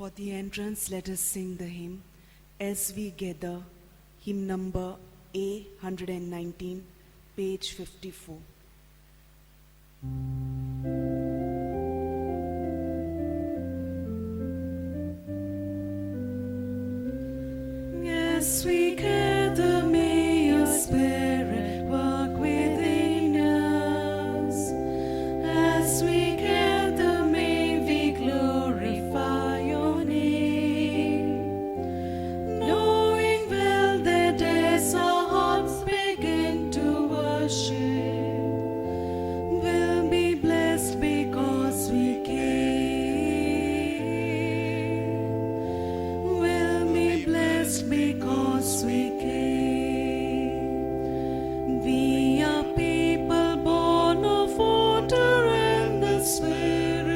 For the entrance, let us sing the hymn, As We Gather, hymn number A119, page 54. As we gather, may your Spirit work within us. As we gather, may we glorify your name. Knowing well that as our hearts begin to worship, we'll be blessed because we came. We'll be blessed because we came. We are people born of water and the Spirit.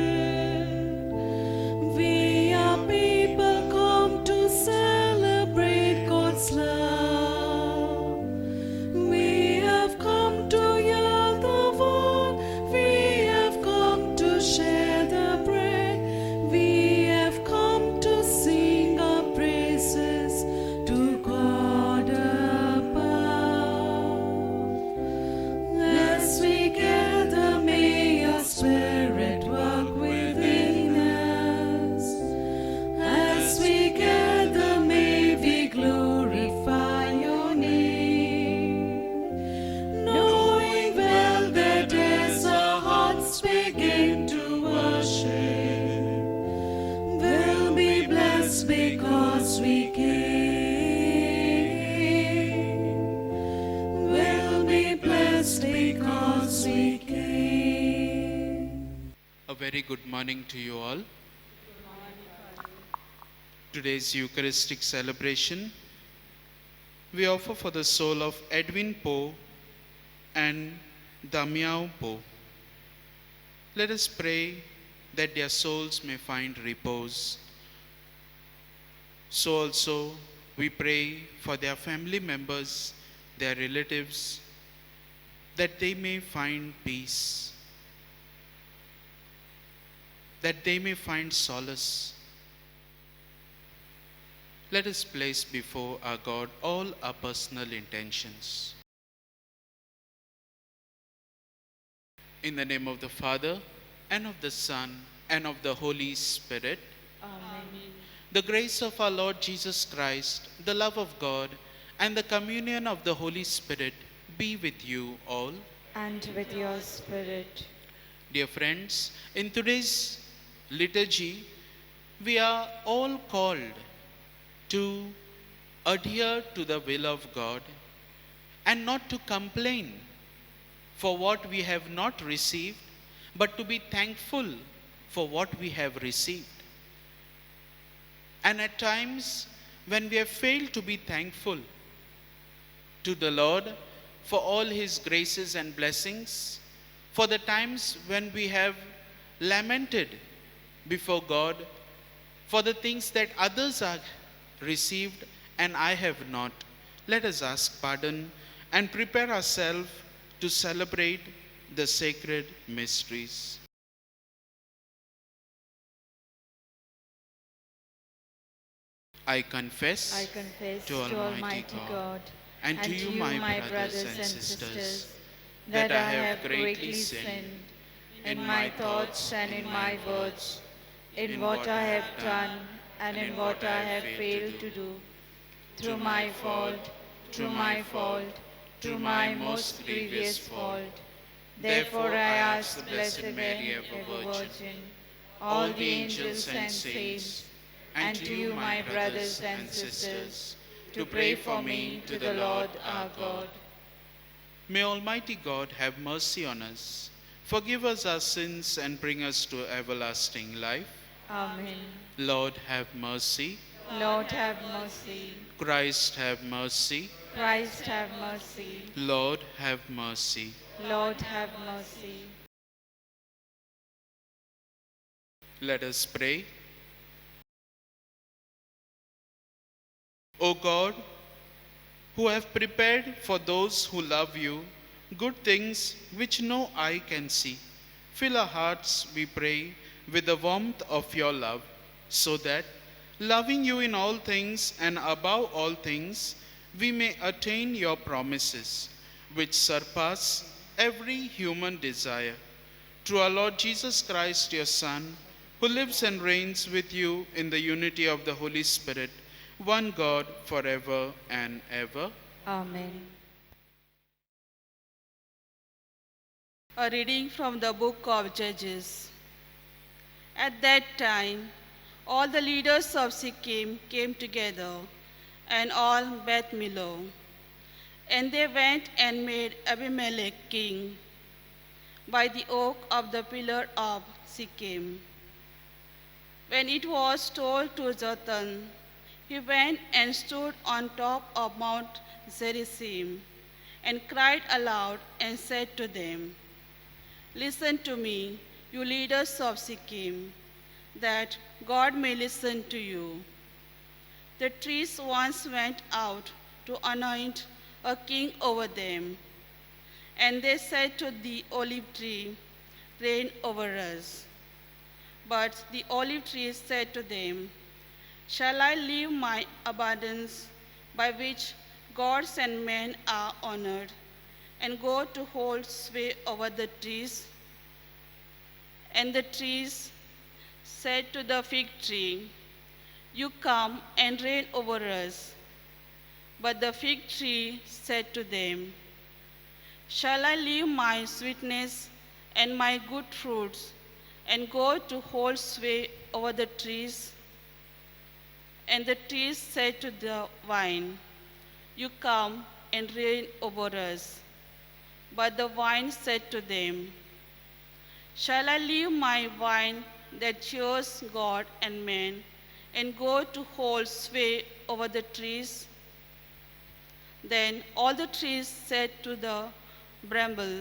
We are people come to celebrate God's love. We have come to hear the word. We have come to share the bread. We have come to sing our praises to God above. As we gather, may your Spirit work within us. As we gather, may we glorify your name. Knowing well that as our hearts begin to worship, we'll be blessed because we came. We'll be blessed because we came. A very good morning to you all. Today's Eucharistic celebration we offer for the soul of Edwin Poe and Damiao Poe. Let us pray that their souls may find repose. So also we pray for their family members, their relatives, that they may find peace, that they may find solace. Let us place before our God all our personal intentions. In the name of the Father, and of the Son, and of the Holy Spirit. Amen. The grace of our Lord Jesus Christ, the love of God, and the communion of the Holy Spirit be with you all. And with your spirit. Dear friends, in today's liturgy, we are all called to adhere to the will of God and not to complain for what we have not received, but to be thankful for what we have received. And at times when we have failed to be thankful to the Lord for all his graces and blessings, for the times when we have lamented before God for the things that others are received and I have not, let us ask pardon and prepare ourselves to celebrate the sacred mysteries. I confess to Almighty God and to you, my brothers and sisters, that I have greatly sinned in my thoughts and in my words, in what I have done and in what I have failed to do, through my fault, through my most grievous fault. Therefore I ask the Blessed Mary, ever Virgin, all the angels and saints, and to you, my brothers and sisters, to pray for me to the Lord our God. May Almighty God have mercy on us, forgive us our sins, and bring us to everlasting life. Amen. Lord, have mercy. Lord, have mercy. Christ, have mercy. Christ, have mercy. Lord, have mercy. Lord, have mercy. Let us pray. O God, who have prepared for those who love you good things which no eye can see, fill our hearts, we pray, with the warmth of your love, so that, loving you in all things and above all things, we may attain your promises, which surpass every human desire. Through our Lord Jesus Christ, your Son, who lives and reigns with you in the unity of the Holy Spirit, one God, forever and ever. Amen. A reading from the book of Judges. At that time, all the leaders of Sikkim came together, and all Beth Millo. And they went and made Abimelech king by the oak of the pillar of Sikkim. When it was told to Jotham, he went and stood on top of Mount Gerizim and cried aloud and said to them, "Listen to me, you leaders of Sikkim, that God may listen to you. The trees once went out to anoint a king over them, and they said to the olive tree, 'Reign over us.' But the olive tree said to them, 'Shall I leave my abundance by which gods and men are honored, and go to hold sway over the trees?' And the trees said to the fig tree, 'You come and reign over us.' But the fig tree said to them, 'Shall I leave my sweetness and my good fruits, and go to hold sway over the trees?' And the trees said to the vine, 'You come and reign over us.' But the vine said to them, 'Shall I leave my vine that cheers God and men, and go to hold sway over the trees?' Then all the trees said to the bramble,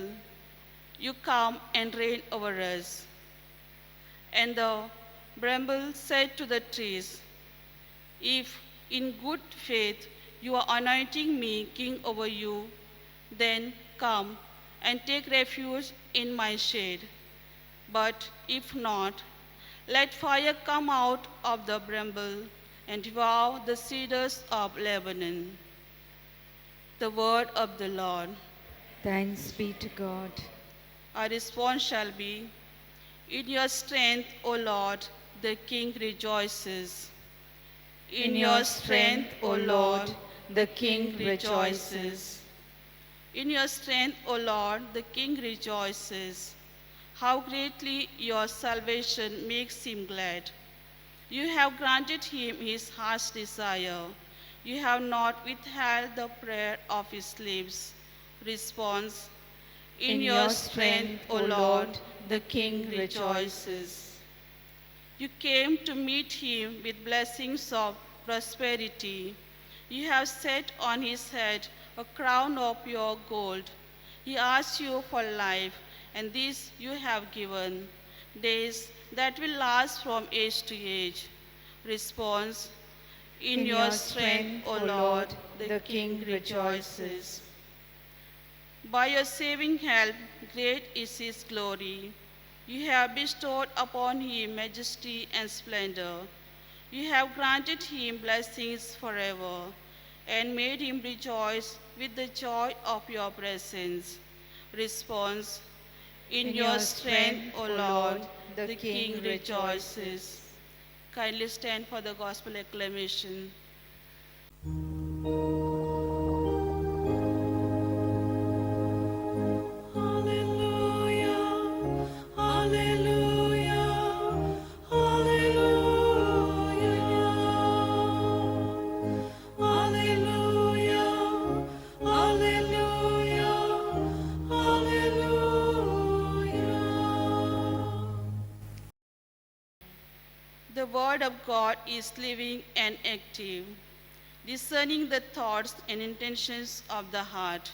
'You come and reign over us.' And the bramble said to the trees, 'If in good faith you are anointing me king over you, then come and take refuge in my shade. But if not, let fire come out of the bramble and devour the cedars of Lebanon.'" The word of the Lord. Thanks be to God. Our response shall be, "In your strength, O Lord, the King rejoices. In your strength, O Lord, the King rejoices. In your strength, O Lord, the King rejoices. How greatly your salvation makes him glad. You have granted him his heart's desire. You have not withheld the prayer of his lips." Response: In your strength, O Lord, the King rejoices. You came to meet him with blessings of prosperity. You have set on his head a crown of pure gold. He asked you for life, and this you have given, days that will last from age to age. Response: In your strength, O Lord, the King rejoices. By your saving help, great is his glory. You have bestowed upon him majesty and splendor. You have granted him blessings forever, and made him rejoice with the joy of your presence. Response: In your strength, O Lord, the King rejoices. Kindly stand for the gospel acclamation. The word of God is living and active, discerning the thoughts and intentions of the heart.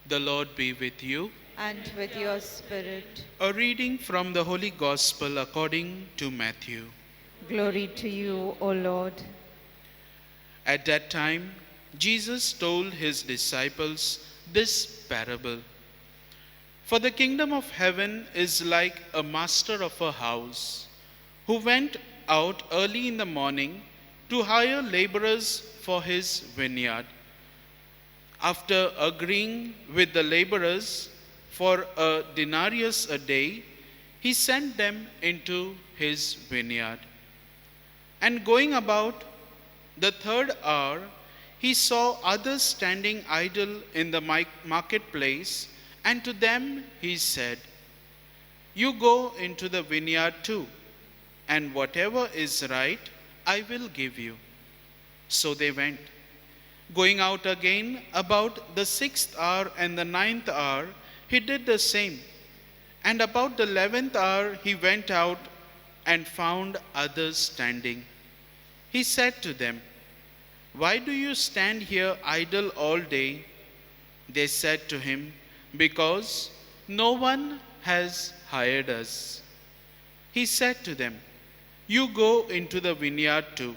The Lord be with you. and with your spirit. A reading from the Holy Gospel according to Matthew. Glory to you, O Lord. At that time, Jesus told his disciples this parable. For the kingdom of heaven is like a master of a house who went out early in the morning to hire laborers for his vineyard. After agreeing with the laborers for a denarius a day, he sent them into his vineyard. And going about the third hour, he saw others standing idle in the marketplace, and to them he said, "You go into the vineyard too, and whatever is right, I will give you." So they went. Going out again about the 6th hour and the 9th hour, he did the same. And about the 11th hour, he went out and found others standing. He said to them, "Why do you stand here idle all day?" They said to him, "Because no one has hired us." He said to them, "You go into the vineyard too."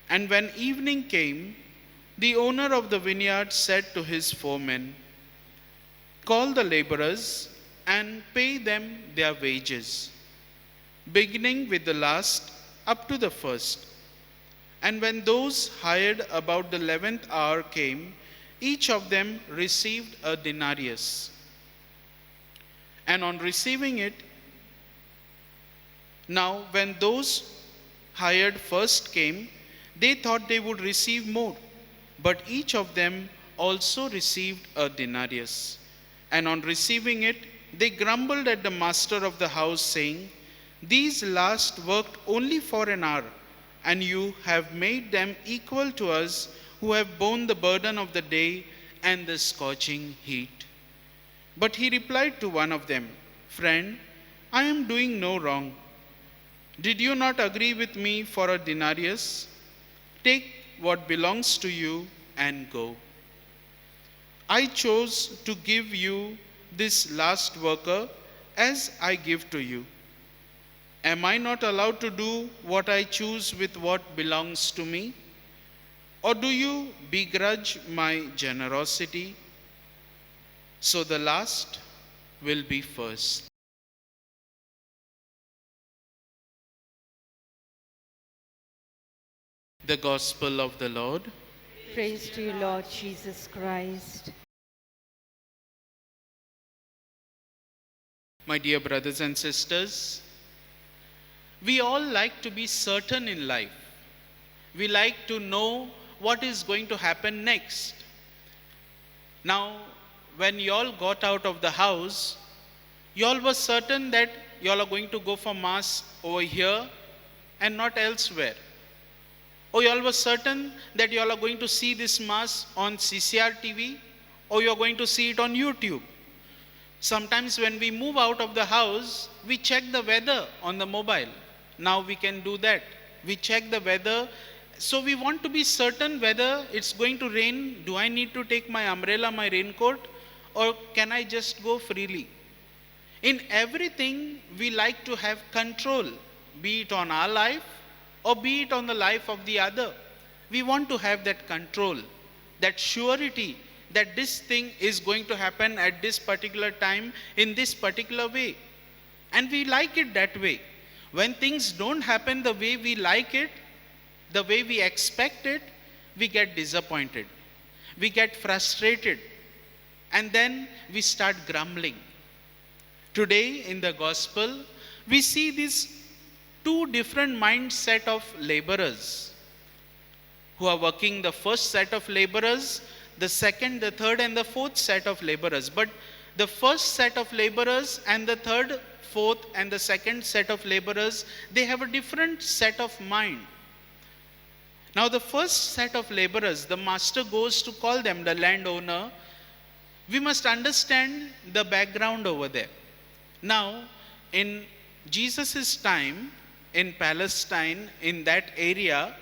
And when evening came, the owner of the vineyard said to his foremen, "Call the laborers and pay them their wages, beginning with the last up to the first." And when those hired about the 11th hour came, each of them received a denarius. And on receiving it, now when those hired first came, they thought they would receive more, but each of them also received a denarius. And on receiving it, they grumbled at the master of the house, saying, "These last worked only for an hour, and you have made them equal to us who have borne the burden of the day and the scorching heat." But he replied to one of them, "Friend, I am doing no wrong. Did you not agree with me for a denarius? Take what belongs to you and go. I chose to give you this last worker as I give to you. Am I not allowed to do what I choose with what belongs to me? Or do you begrudge my generosity?" So the last will be first. The Gospel of the Lord. Praise to you, Lord Jesus Christ. My dear brothers and sisters, we all like to be certain in life. We like to know what is going to happen next. Now, when you all got out of the house, you all were certain that you all are going to go for Mass over here and not elsewhere. Or you all were certain that you all are going to see this Mass on CCR TV, or you are going to see it on YouTube. Sometimes when we move out of the house, we check the weather on the mobile. Now we can do that. We check the weather. So we want to be certain whether it's going to rain. Do I need to take my umbrella, my raincoat, or can I just go freely? In everything, we like to have control, be it on our life or be it on the life of the other. We want to have that control, that surety that this thing is going to happen at this particular time in this particular way. And we like it that way. When things don't happen the way we like it, the way we expect it, we get disappointed. We get frustrated. And then we start grumbling. Today in the Gospel, we see these two different mindset of laborers who are working. The first set of laborers, the second, the third, and the fourth set of laborers. But the first set of laborers and the third, fourth, and the second set of laborers, they have a different set of mind. Now the first set of laborers, the master goes to call them, the landowner. We must understand the background over there. Now, in Jesus' time, in Palestine, in that area,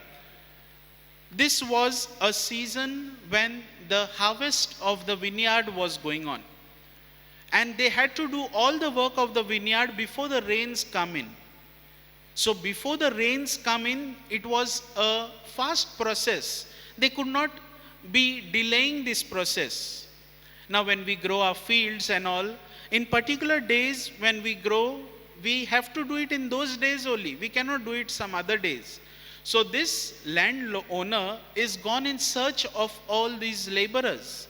this was a season when the harvest of the vineyard was going on. And they had to do all the work of the vineyard before the rains come in. So before the rains come in, it was a fast process. They could not be delaying this process. Now when we grow our fields and all, in particular days when we grow, we have to do it in those days only. We cannot do it some other days. So this landowner is gone in search of all these laborers.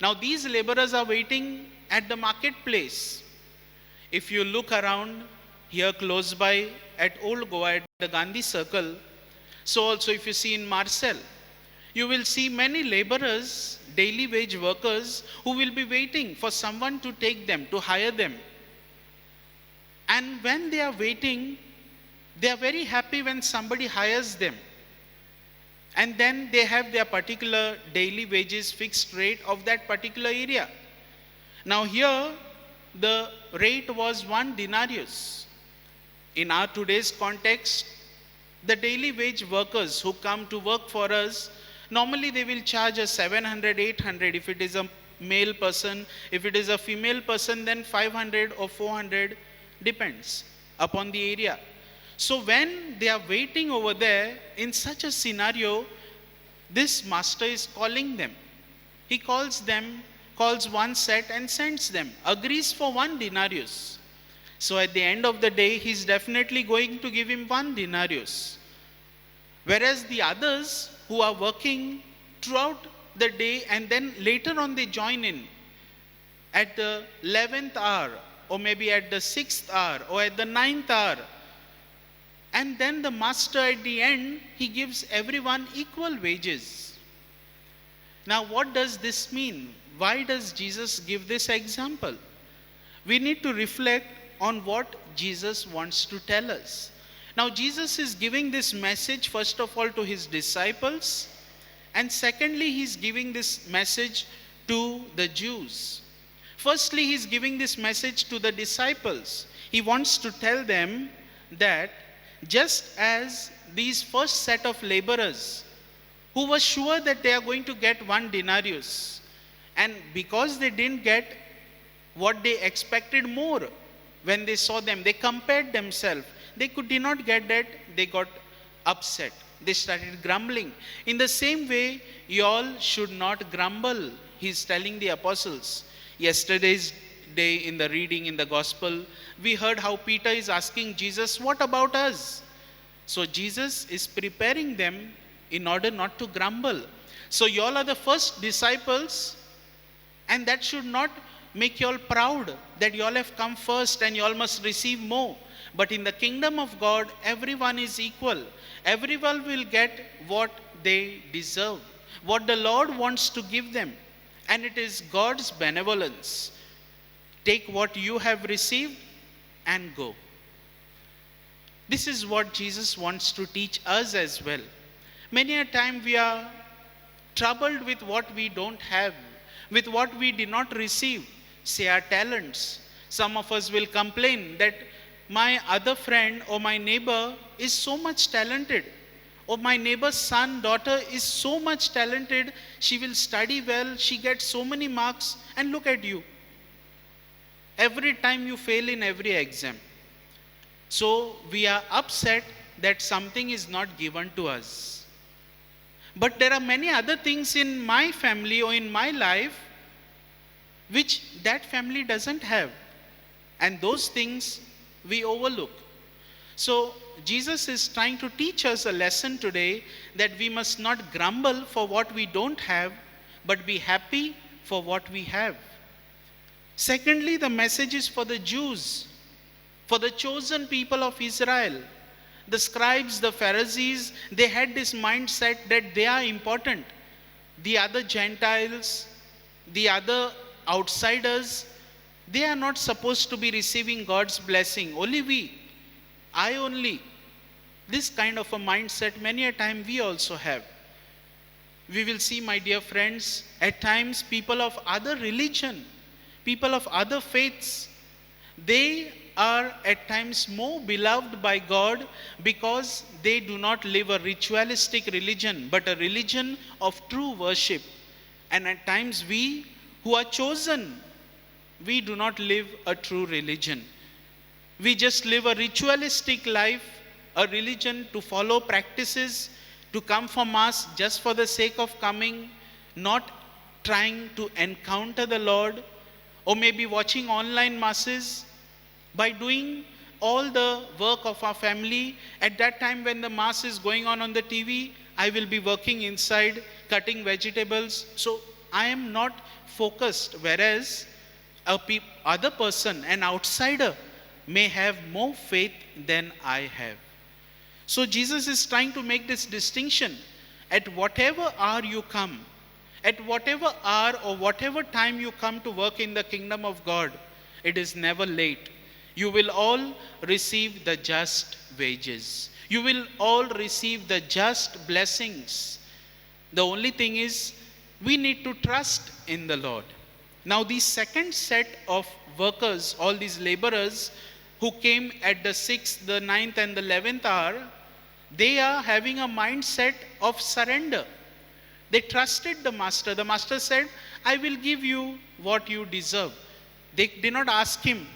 Now these laborers are waiting at the marketplace. If you look around here close by at Old Goa, at the Gandhi Circle, so also if you see in Marcel, you will see many laborers, daily wage workers, who will be waiting for someone to take them, to hire them. And when they are waiting, they are very happy when somebody hires them. And then they have their particular daily wages, fixed rate of that particular area. Now here, the rate was 1 denarius. In our today's context, the daily wage workers who come to work for us, normally they will charge us 700, 800 if it is a male person. If it is a female person, then 500 or 400, depends upon the area. So when they are waiting over there, in such a scenario, this master is calling them. He calls them, calls one set and sends them, agrees for 1 denarius. So at the end of the day, he's definitely going to give him 1 denarius. Whereas the others who are working throughout the day and then later on they join in at the 11th hour or maybe at the 6th hour or at the 9th hour. And then the master at the end, he gives everyone equal wages. Now what does this mean? Why does Jesus give this example? We need to reflect on what Jesus wants to tell us. Now Jesus is giving this message first of all to his disciples, and secondly he's giving this message to the Jews. Firstly, he's giving this message to the disciples. He wants to tell them that just as these first set of laborers who were sure that they are going to get 1 denarius, and because they didn't get what they expected more, when they saw them, they compared themselves. They did not get that, they got upset. They started grumbling. In the same way, you all should not grumble, he's telling the apostles. Yesterday's day in the reading in the gospel, we heard how Peter is asking Jesus, what about us? So Jesus is preparing them in order not to grumble. So you all are the first disciples, and that should not make you all proud that you all have come first and you all must receive more. But in the kingdom of God, everyone is equal. Everyone will get what they deserve, what the Lord wants to give them. And it is God's benevolence. Take what you have received and go. This is what Jesus wants to teach us as well. Many a time we are troubled with what we don't have, with what we did not receive, say our talents. Some of us will complain that my other friend or my neighbor is so much talented, or my neighbor's son, daughter is so much talented, she will study well, she gets so many marks, and look at you. Every time you fail in every exam. So we are upset that something is not given to us. But there are many other things in my family or in my life which that family doesn't have. And those things we overlook. So Jesus is trying to teach us a lesson today that we must not grumble for what we don't have, but be happy for what we have. Secondly, the message is for the Jews, for the chosen people of Israel. The scribes, the Pharisees, they had this mindset that they are important. The other Gentiles, the other outsiders, they are not supposed to be receiving God's blessing. Only we. I only. This kind of a mindset many a time we also have. We will see, my dear friends, at times people of other religion, people of other faiths, they are at times more beloved by God because they do not live a ritualistic religion, but a religion of true worship. And at times we who are chosen, we do not live a true religion. We just live a ritualistic life, a religion to follow practices, to come for Mass just for the sake of coming, not trying to encounter the Lord, or maybe watching online Masses. By doing all the work of our family, at that time when the Mass is going on the TV, I will be working inside, cutting vegetables. So I am not focused, whereas other person, an outsider, may have more faith than I have. So Jesus is trying to make this distinction. At whatever hour you come, at whatever hour or whatever time you come to work in the kingdom of God, it is never late. You will all receive the just wages. You will all receive the just blessings. The only thing is, we need to trust in the Lord. Now, the second set of workers, all these laborers who came at the 6th, the 9th, and the 11th hour, they are having a mindset of surrender. They trusted the master. The master said, I will give you what you deserve. They did not ask him,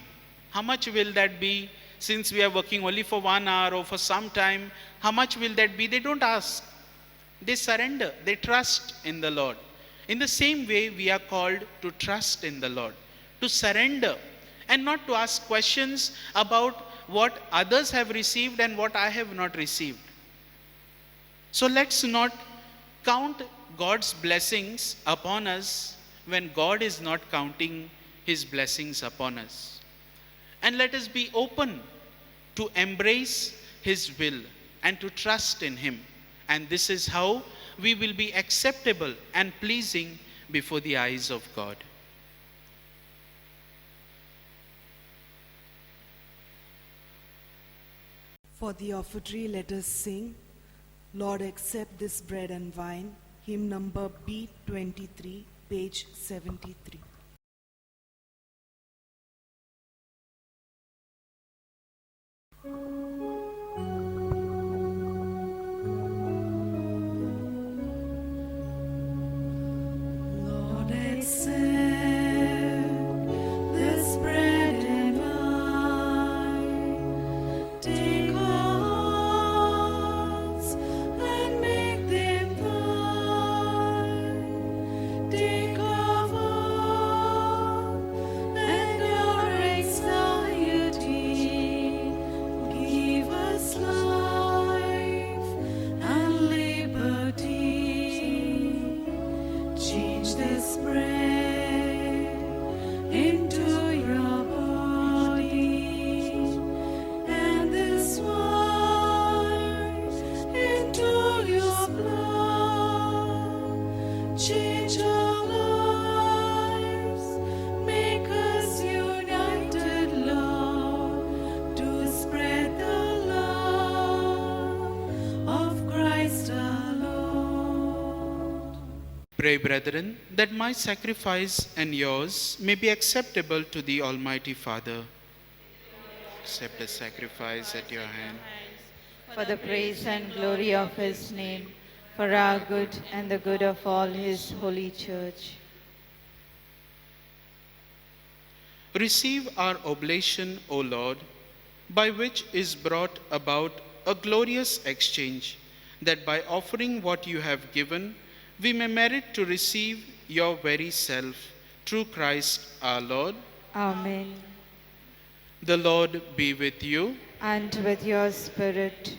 how much will that be? Since we are working only for 1 hour or for some time, how much will that be? They don't ask. They surrender. They trust in the Lord. In the same way, we are called to trust in the Lord, to surrender, and not to ask questions about what others have received and what I have not received. So let's not count God's blessings upon us when God is not counting his blessings upon us. And let us be open to embrace his will and to trust in him. And this is how we will be acceptable and pleasing before the eyes of God. For the offertory, let us sing, Lord, accept this bread and wine, hymn number B23, page 73. Lord, accept this bread and wine. Take our hearts and make them thine. Take our world and our anxiety. Give us life and liberty. Change this bread into your body and this wine into your blood. Change our lives, make us united, Lord, to spread the love of Christ our Lord. Pray, brethren, that my sacrifice and yours may be acceptable to the Almighty Father. Accept the sacrifice at your hand. For the praise and glory of his name, for our good and the good of all his holy church. Receive our oblation, O Lord, by which is brought about a glorious exchange, that by offering what you have given, we may merit to receive your very self, through Christ our Lord. Amen. The Lord be with you. And with your spirit,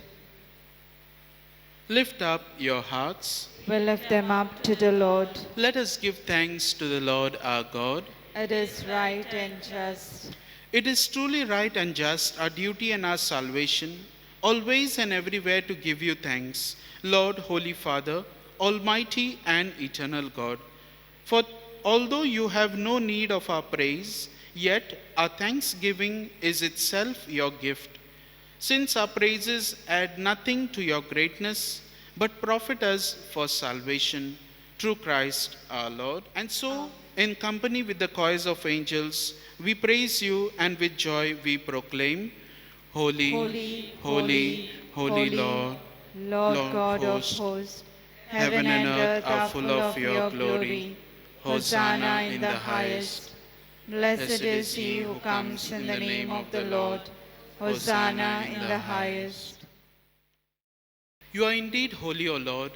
Lift up your hearts. we lift them up to the Lord. Let us give thanks to the Lord our God. It is right and just. It is truly right and just, our duty and our salvation, always and everywhere to give you thanks, Lord, Holy Father, Almighty and eternal God. For although you have no need of our praise, yet our thanksgiving is itself your gift. Since our praises add nothing to your greatness, but profit us for salvation, through Christ our Lord. And so, in company with the choirs of angels, we praise you, and with joy we proclaim, Holy, Holy, holy, holy Lord, Lord Lord God of hosts, hosts, heaven and earth are full of your glory. Hosanna in the highest. Blessed is he who comes in the name of the Lord. Hosanna in the highest. You are indeed holy, O Lord.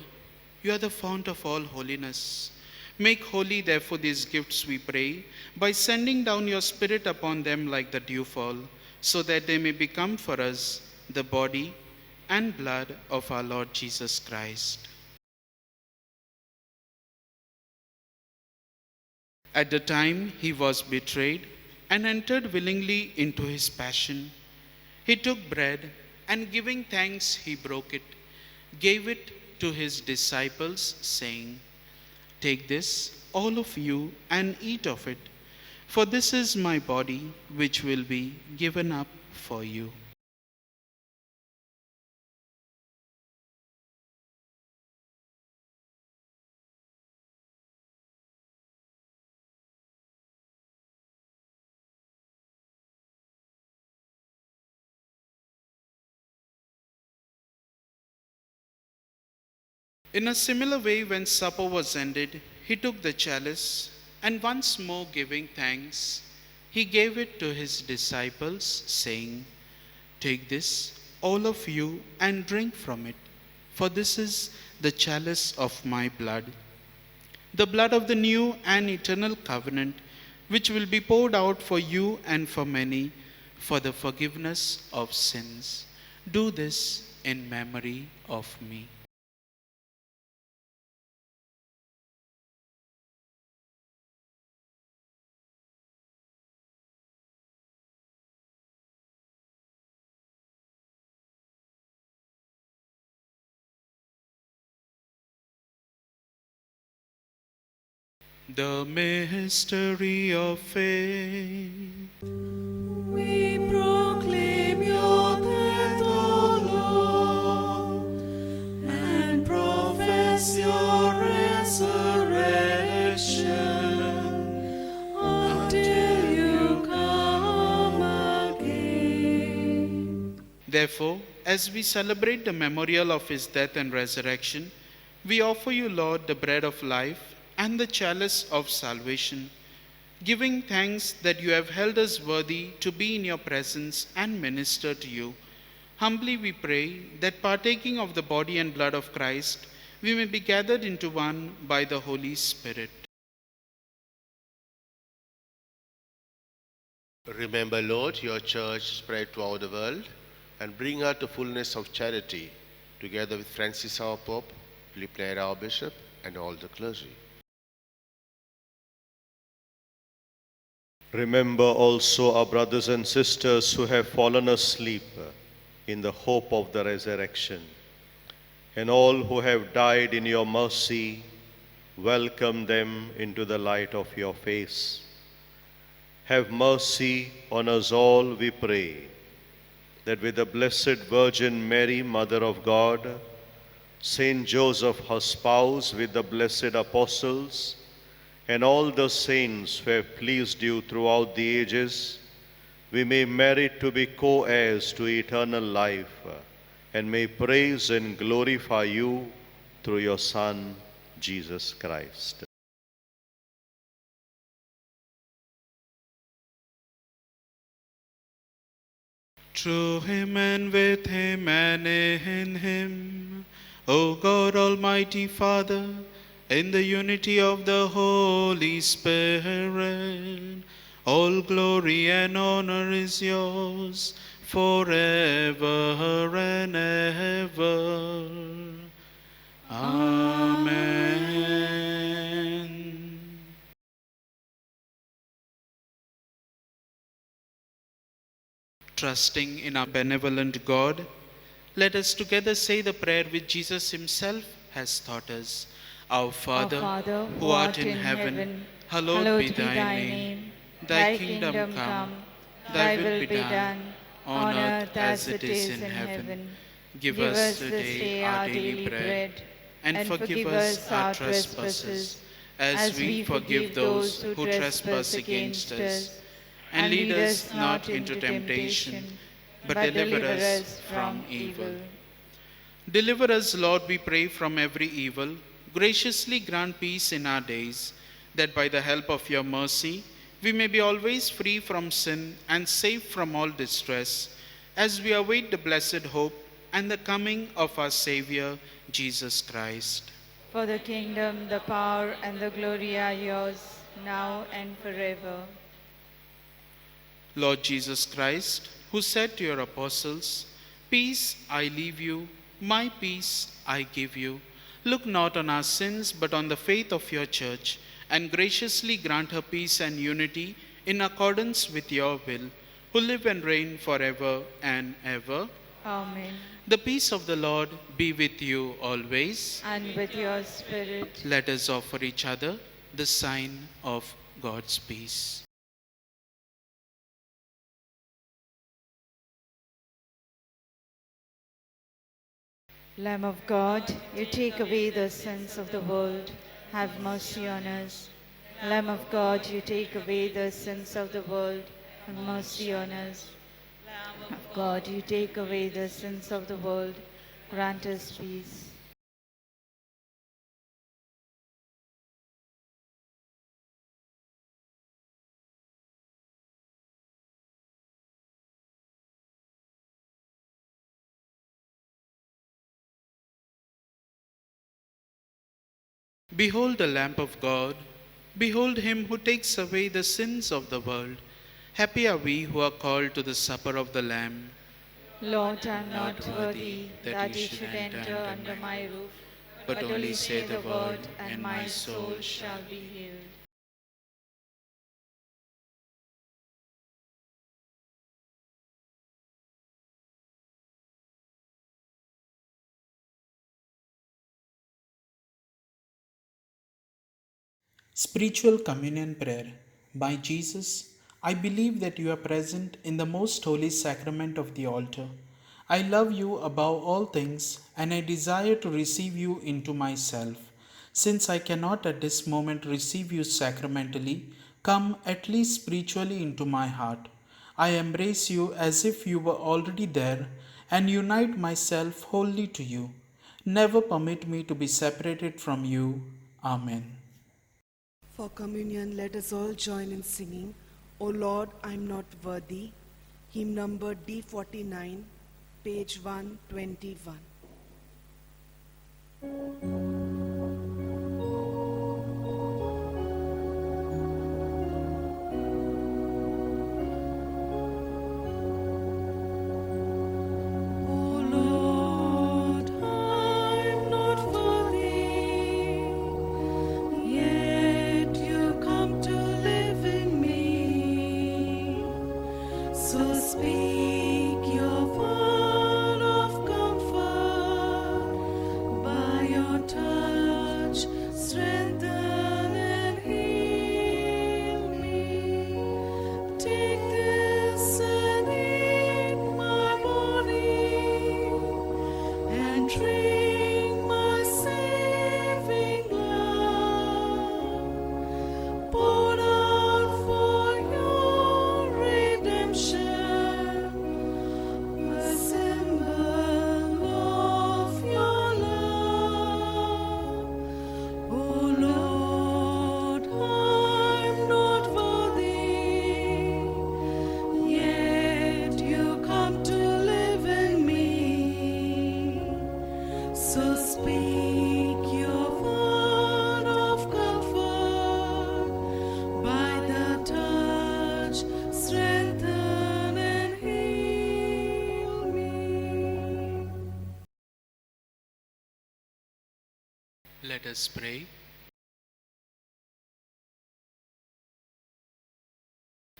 You are the fount of all holiness. Make holy, therefore, these gifts, we pray, by sending down your Spirit upon them like the dewfall, so that they may become for us the body and blood of our Lord Jesus Christ. At the time he was betrayed and entered willingly into his passion, he took bread and giving thanks, he broke it, gave it to his disciples, saying, "Take this, all of you, and eat of it, for this is my body, which will be given up for you." In a similar way, when supper was ended, he took the chalice, and once more giving thanks, he gave it to his disciples, saying, "Take this, all of you, and drink from it, for this is the chalice of my blood, the blood of the new and eternal covenant, which will be poured out for you and for many for the forgiveness of sins. Do this in memory of me." The mystery of faith. We proclaim your death, O Lord, and profess your resurrection until you come again. Therefore, as we celebrate the memorial of his death and resurrection, we offer you, Lord, the bread of life and the chalice of salvation, giving thanks that you have held us worthy to be in your presence and minister to you. Humbly we pray that, partaking of the body and blood of Christ, we may be gathered into one by the Holy Spirit. Remember, Lord, your church spread throughout the world, and bring her to fullness of charity, together with Francis our Pope, Philip Neri our Bishop, and all the clergy. Remember also our brothers and sisters who have fallen asleep in the hope of the resurrection, and all who have died in your mercy. Welcome them into the light of your face. Have mercy on us all, we pray, that with the Blessed Virgin Mary, Mother of God, Saint Joseph, her spouse, with the blessed apostles, and all the saints who have pleased you throughout the ages, we may merit to be co-heirs to eternal life, and may praise and glorify you through your Son, Jesus Christ. Through him and with him and in him, O God, Almighty Father, in the unity of the Holy Spirit, all glory and honor is yours forever and ever. Amen. Trusting in our benevolent God, let us together say the prayer which Jesus himself has taught us. Our Father, who art in heaven, hallowed be thy name. Thy kingdom come, thy will be done, on earth as it is in heaven. Give us today our daily bread, and forgive us our trespasses, as we forgive those who trespass against us. And lead us not into temptation, but deliver us from evil. Deliver us, Lord, we pray, from every evil. Graciously grant peace in our days, that by the help of your mercy we may be always free from sin and safe from all distress, as we await the blessed hope and the coming of our Savior, Jesus Christ. For the kingdom, the power, and the glory are yours, now and forever. Lord Jesus Christ, who said to your apostles, "Peace I leave you, my peace I give you," look not on our sins, but on the faith of your church, and graciously grant her peace and unity in accordance with your will, who live and reign forever and ever. Amen. The peace of the Lord be with you always. And with your spirit. Let us offer each other the sign of God's peace. Lamb of God, you take away the sins of the world, have mercy on us. Lamb of God, you take away the sins of the world, have mercy on us. Lamb of God, you take away the sins of the world, grant us peace. Behold the Lamb of God. Behold him who takes away the sins of the world. Happy are we who are called to the supper of the Lamb. Lord, I am not worthy that you should enter under my roof, but only say the word, and my soul shall be healed. Spiritual Communion Prayer. By Jesus, I believe that you are present in the most holy sacrament of the altar. I love you above all things, and I desire to receive you into myself. Since I cannot at this moment receive you sacramentally, come at least spiritually into my heart. I embrace you as if you were already there and unite myself wholly to you. Never permit me to be separated from you. Amen. For communion, let us all join in singing, O Lord, I'm not worthy. Hymn number D49, page 121. Let us pray.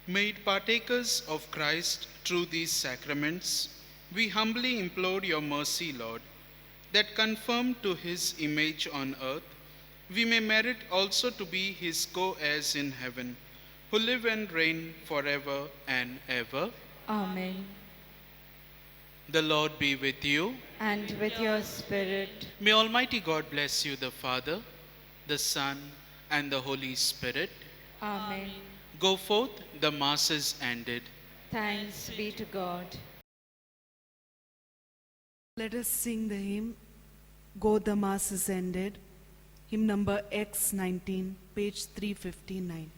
Made partakers of Christ through these sacraments, we humbly implore your mercy, Lord, that conformed to his image on earth, we may merit also to be his co-heirs in heaven, who live and reign forever and ever. Amen. The Lord be with you. And with your spirit. May Almighty God bless you, the Father, the Son, and the Holy Spirit. Amen. Go forth, the Mass is ended. Thanks be to God. Let us sing the hymn, Go the Mass is Ended, hymn number X19, page 359.